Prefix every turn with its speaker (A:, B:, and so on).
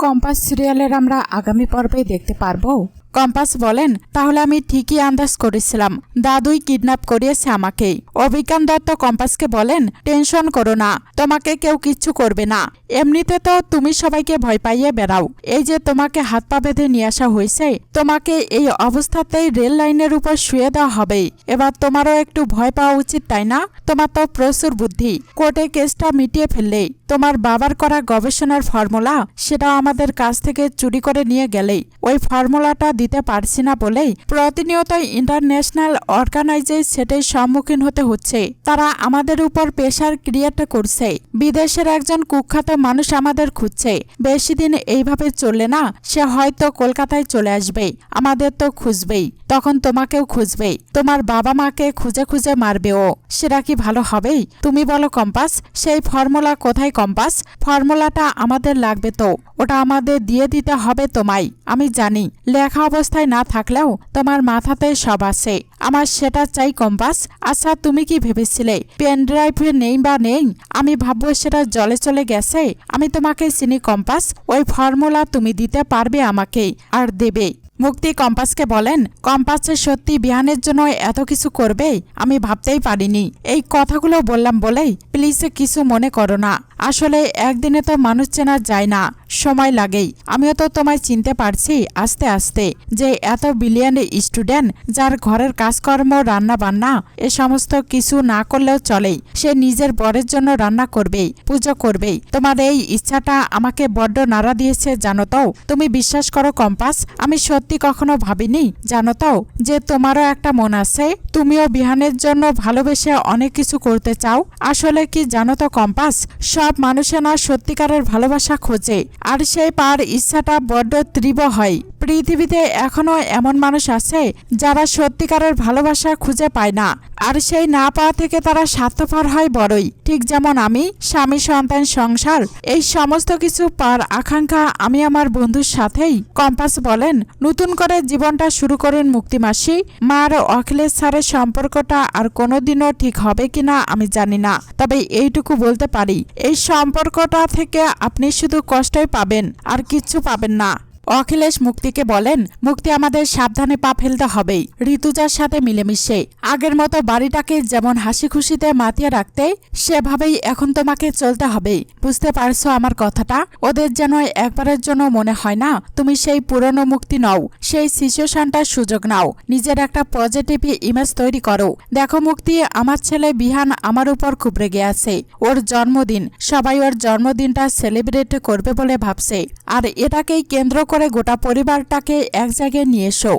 A: Compass সিরিয়ালের আমরা আগামী পর্বে দেখতে পারবো। কম্পাস বলেন, তাহলে আমি ঠিকই আন্দাজ করেছিলাম, দাদুই কিডন্যাপ করিয়েছে আমাকে। অভিজ্ঞান দত্ত কম্পাসকে বলেন, টেনশন করো না, তোমাকে কেউ কিচ্ছু করবে না। এমনিতে তো তুমি সবাইকে ভয় পাইয়ে বেড়াও। এই যে তোমাকে হাত পা বেঁধে নিয়ে আসা হয়েছে, তোমাকে এই অবস্থাতেই রেল লাইনের উপর শুয়ে দেওয়া হবে। এবার তোমারও একটু ভয় পাওয়া উচিত, তাই না? তোমার তো প্রচুর বুদ্ধি, কোর্টে কেসটা মিটিয়ে ফেললেই। তোমার বাবার করা গবেষণার ফর্মুলা, সেটাও আমাদের কাছ থেকে চুরি করে নিয়ে গেলেই। ওই ফর্মুলাটা দিতে পারছি না বলেই প্রতিনিয়ত ইন্টারন্যাশনাল অর্গানাইজেশনের সম্মুখীন হতে হচ্ছে। তারা আমাদের উপর প্রেশার ক্রিয়েট করছে। বিদেশের একজন কুখ্যাত মানুষ আমাদের খুঁজছে। বেশি দিন এইভাবে চললে না, সে হয়তো কলকাতায় চলে আসবে। আমাদের তো খুঁজবেই, তখন তোমাকেও খুঁজবেই। তোমার বাবা মাকে খুঁজে খুঁজে মারবে ও। সেটা কি ভালো হবেই? তুমি বলো কম্পাস, সেই ফর্মুলা কোথায় কম্পাস? ফর্মুলাটা আমাদের লাগবে তো, ওটা আমাদের দিয়ে দিতে হবে তোমায়। আমি জানি লেখা অবস্থায় না থাকলেও তোমার মাথাতে সব আছে। আমার সেটা চাই কম্পাস। আচ্ছা, তুমি কি ভেবেছিলে পেন ড্রাইভে নেই বা নেই? আমি ভাববো সেটা জলে চলে গেছে। আমি তোমাকে চিনি কম্পাস, ওই ফর্মুলা তুমি দিতে পারবে আমাকে, আর দেবে। মুক্তি কম্পাসকে বলেন, কম্পাসে সত্যি বিহানের জন্য এত কিছু করবে আমি ভাবতেই পারিনি। এই কথাগুলো বললাম বলেই প্লিজ কিছু মনে করো না। আসলে একদিনে তো মানুষ চেনা যায় না, সময় লাগেই। আমিও তো তোমায় চিনতে পারছি আস্তে আস্তে, যে এত বিলিয়ন স্টুডেন্ট, যার ঘরের কাজকর্ম রান্না বান্না এ সমস্ত কিছু না করলেও চলেই। সে নিজের বরের জন্য রান্না করবেই, পুজো করবেই। তোমার এই ইচ্ছাটা আমাকে বড্ড নাড়া দিয়েছে জানো তো। তুমি বিশ্বাস করো কম্পাস, আমি সত্যি কখনো ভাবিনি জানো তো, যে তোমারও একটা মন আছে। তুমিও বিহানের জন্য ভালোবেসে অনেক কিছু করতে চাও। আসলে কি জানো তো কম্পাস, সব মানুষে না সত্যিকারের ভালোবাসা খোঁজে, আর সেই পার ইচ্ছাটা বড্ড তীব্র হয়। পৃথিবীতে এখনো এমন মানুষ আছে যারা সত্যিকারের ভালোবাসা খুঁজে পায় না, আর সেই না পাওয়া থেকে তারা স্বার্থপর হয় বড়ই। ঠিক যেমন আমি, স্বামী, সন্তান, সংসার, এই সমস্ত কিছু পার আকাঙ্ক্ষা আমি আমার বন্ধুর সাথেই। কম্পাস বলেন, নতুন করে জীবনটা শুরু করেন মুক্তিমাসি। মা আর অখিলেশ স্যারের সম্পর্কটা আর কোনোদিনও ঠিক হবে কিনা আমি জানি না, তবে এইটুকু বলতে পারি, এই সম্পর্কটা থেকে আপনি শুধু কষ্টই পাবেন, আর কিচ্ছু পাবেন না। অখিলেশ মুক্তিকে বলেন, মুক্তি, আমাদের সাবধানে পা ফেলতে হবেই, ঋতুজার সাথে মিলেমিশে। আগের মতো বাড়িটাকে যেমন হাসি খুশিতে মাতিয়ে রাখতে, সেভাবেই এখন তোমাকে চলতে হবেই। বুঝতে পারছো আমার কথাটা? ওদের যেন একবারের জন্য মনে হয় না তুমি সেই পুরনো মুক্তি নও। সেই সিচুয়েশনটার সুযোগ নাও, নিজের একটা পজিটিভ ইমেজ তৈরি করো। দেখো মুক্তি, আমার ছেলে বিহান আমার উপর খুব রেগে আছে। ওর জন্মদিন, সবাই ওর জন্মদিনটা সেলিব্রেট করবে বলে ভাবছে, আর এটাকেই কেন্দ্র করে গোটা পরিবারটাকে এক জায়গায় নিয়ে এসো।